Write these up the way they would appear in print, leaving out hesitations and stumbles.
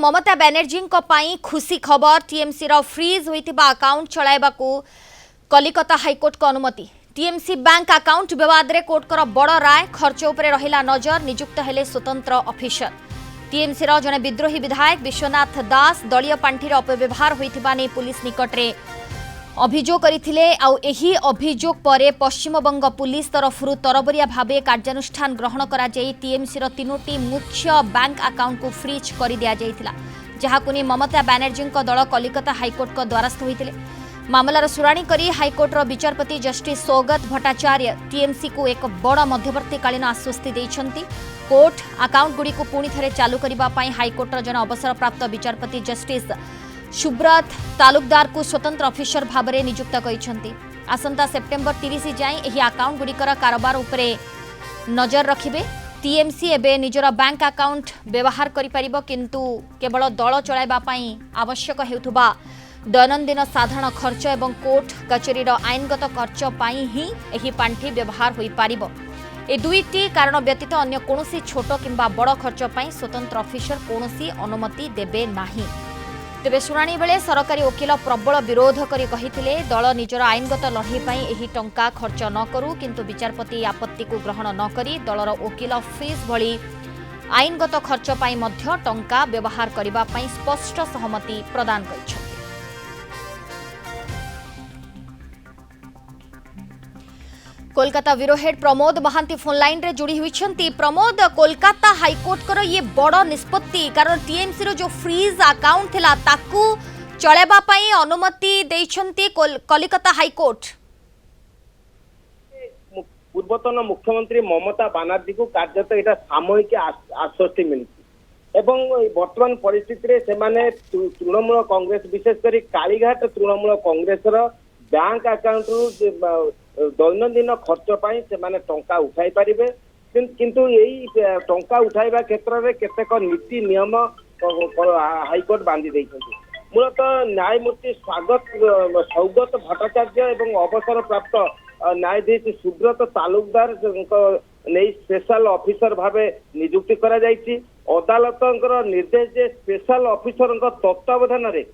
ममता बनर्जी खुशी खबर TMC freeze होइतिबा account चलाइबाकू Kolkata high court को अनुमति। टीएमसी बैंक अकाउंट विवाद रे कोर्ट कर बड़ राय खर्च उपरे रहिला नजर नियुक्त हेले स्वतंत्र ऑफिसर। टीएमसी जने विद्रोही विधायक विश्वनाथ दास दलीय पांठीर अपव्यवहार होइतिबा नै पुलिस निकटरे अभियोग करथिले। आउ एही अभियोग परे पश्चिमबंग पुलिस तरफरु तरबरिया भाबे कार्यानुष्ठान ग्रहण करा जाई टीएमसी रो तीनोटी मुख्य बैंक अकाउंट को फ्रीज कर दिया जाइतिला, जहाकु नि ममता बनर्जी दल कलिकता हाईकोर्ट को द्वारस्थ होइतिले। मामलार शुणाणी करी हाईकोर्ट रो विचारपति जस्टिस सौगत भट्टाचार्य टीएमसी को एक बड़ मध्यवर्तीकालीन आश्वस्ति दैछंती। कोर्ट अकाउंट गुडी को पुणी थरे चालू करिबा पई हाईकोर्ट रो जन अवसरप्राप्त विचारपति जस्टिस सुब्रत तालुकदार को स्वतंत्र ऑफिसर भाबरे नियुक्त करिसंती। आसंता सेप्टेम्बर 30 जाए एही अकाउंट गुडीकर कारोबार उपरे नजर रखिबे। टीएमसी एबे निजर बैंक अकाउंट व्यवहार करि परिबो, किंतु केवल दल चलाइबा पई आवश्यक हेउथुबा दैनंदिन साधारण खर्च एवं कोर्ट कचेरीर आईनगत खर्च पई ही एही पांठी व्यवहार होई पारिबो। ए दुईटी कारण व्यतीत अन्य कोनोसी छोट किंबा बड़ खर्च पई स्वतंत्र ऑफिसर कोनोसी अनुमति देबे नाही। तेबे शुणाणी बेले सरकारी वकील प्रबल विरोध करी कहिथिले दल निजर आईनगत लड़ाई पई एही टंका खर्च न करू, किंतु विचारपति आपत्ति को ग्रहण न करी दलर वकील फीस भली आईनगत खर्च पई मध्य टंका व्यवहार करिबा पई स्पष्ट सहमति प्रदान करिछथि। Kolkata bureau head Pramod Mahanti phone line रे जुड़ी हुई। प्रमोद, कोलकाता हाईकोर्ट कर ये बड़ निष्पत्ति, कारण टीएमसी रो जो फ्रीज अकाउंट थिला ताकू चलेबा पई अनुमति दैछंती कलिकता हाईकोर्ट। पूर्वतन मुख्यमंत्री ममता बनर्जी को कार्यत एटा सामूहिक आश्वस्ति मिली एवं वर्तमान परिस्थिति रे सेमाने तृणमूल कांग्रेस विशेषकर कालीघाट तृणमूल कांग्रेस रो बैंक अकाउंट रु दैनंदिन खर्च पाई से टंका उठाई पारिबे, किंतु यही टंका उठाइबा क्षेत्र में केतेक नीति नियम हाईकोर्ट बांधी दैछंती। मूलतः न्यायमूर्ति सौगत भट्टाचार्य एवं अवसर प्राप्त न्यायाधीश सुब्रत तालुकदार नहीं स्पेशल ऑफिसर भावे नियुक्ति करा जायछि। अदालत निर्देश जे स्पेशल ऑफिसर तत्वावधान रे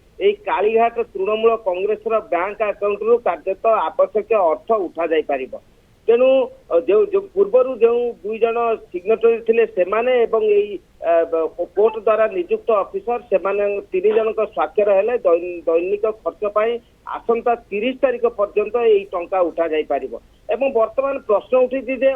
कालीघाट तृणमूल कांग्रेस बैंक अकाउंट रु कार्यत आवश्यक अर्थ उठा जाय पारिबो। तेणु जो पूर्वर जो दुई जन सिग्नेटरी थिले सेमाने एवं कोर्ट द्वारा नियुक्त ऑफिसर सेमाने 3 जन स्वाक्षर हेले दैनिक खर्च पाई आसंता 30 तारिख पर्यंत यही टंका उठा जाय पारिबो। एवं वर्तमान प्रश्न उठी जे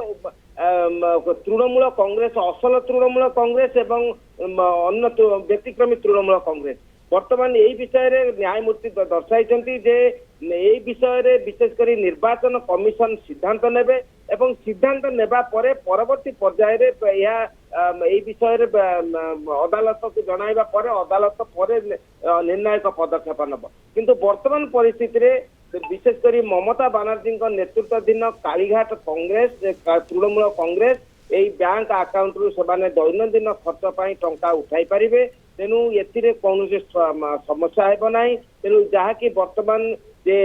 तृणमूल कांग्रेस असल तृणमूल कांग्रेस एवं अन्य व्यतिक्रमी तृणमूल कांग्रेस वर्तमान यही विषय रे न्यायमूर्ति दर्शाई जे यही विषय रे विशेषकर निर्वाचन कमिशन सिद्धांत नेबे एवं सिद्धांत नेबा परे परवर्ती पर्याय रे यही विषय रे अदालत को जणाइबा परे अदालत परे निर्णायक पदक्षेप नब। किंतु वर्तमान परिस्थिति रे विशेषकर ममता बनर्जी नेतृत्वाधीन कालीघाट कांग्रेस तृणमूल कांग्रेस यही बैंक अकाउंट रु से दैनंदिन खर्च पाई टंका उठाई पारिबे। तेणु एथिरे कौनसी समस्या हेब नाही। तेणु जहाँकि वर्तमान जे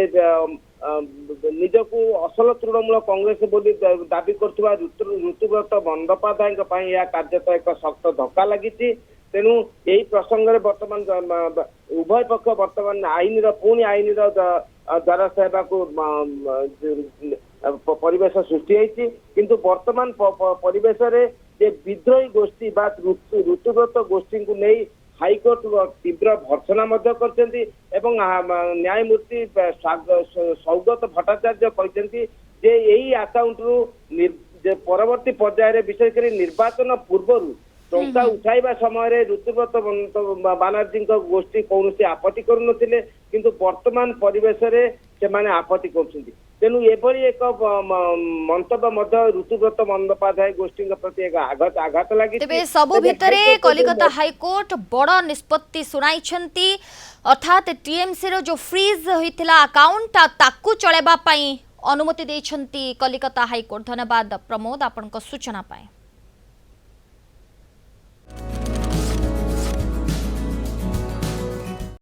निजको असल तृणमूल कांग्रेस बोली दाबी करथुवा ऋतुव्रत बंदोपाध्याय कार्यत एक शक्त धक्का लगी। तेणु यही प्रसंग में वर्तमान उभय पक्ष वर्तमान आईन पुणी आईन द्वारा सेवा को परिवेश सृष्टि होती, किंतु वर्तमान परिवेश रे जे विद्रोही गोष्ठी बा ऋतुव्रत गोष्ठी को नहीं हाईकोर्ट तीव्र भर्सना करछंती एवं न्यायमूर्ति सौगत भट्टाचार्य कहते जे यही अकाउंट रु परवर्ती पर्याय विशेषकर निर्वाचन पूर्व टंका उठाइबा समय ऋतुव्रत बनर्जी गोष्ठी कौन आपत्ति करुनथिले, किंतु वर्तमान परिवेश रे सेमाने आपत्ति करछंती। तेणु एभली एक मंतव्य ऋतुव्रत बंदोपाध्याय गोष्ठी प्रति एक आघात लगी। तेबे सबु भितरे कलिकता हाईकोर्ट बड़ निष्पत्ति सुनाइछंती, अर्थात टीएमसी रो जो फ्रीज होइथिला अकाउंट ताकू चलेबा पई अनुमति दैछंती कलिकता हाईकोर्ट। धन्यवाद प्रमोद आपनक सूचना पाए।